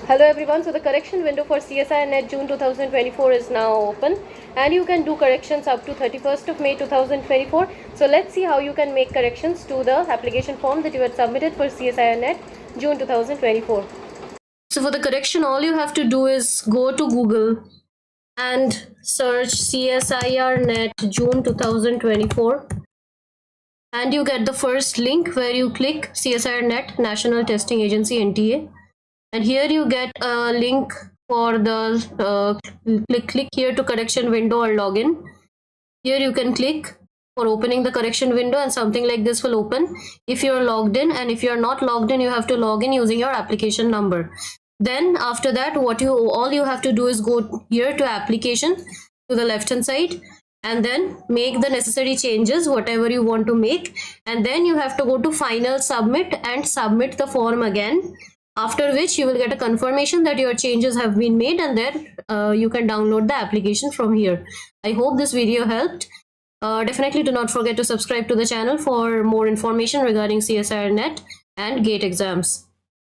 Hello everyone, so the correction window for CSIR Net June 2024 is now open and you can do corrections up to 31st of May 2024. So let's see how you can make corrections to the application form that you had submitted for CSIR Net June 2024. So for the correction, all you have to do is go to Google and search CSIR Net June 2024 and you get the first link where you click CSIR Net National Testing Agency NTA. And here you get a link for the click here to correction window or login. Here you can click for opening the correction window and something like this will open if you're logged in, and if you're not logged in you have to log in using your application number. Then after that all you have to do is go here to application to the left hand side and then make the necessary changes whatever you want to make, and then you have to go to final submit and submit the form again, after which you will get a confirmation that your changes have been made, and then you can download the application from here. I hope this video helped. Definitely do not forget to subscribe to the channel for more information regarding CSIR Net and GATE exams.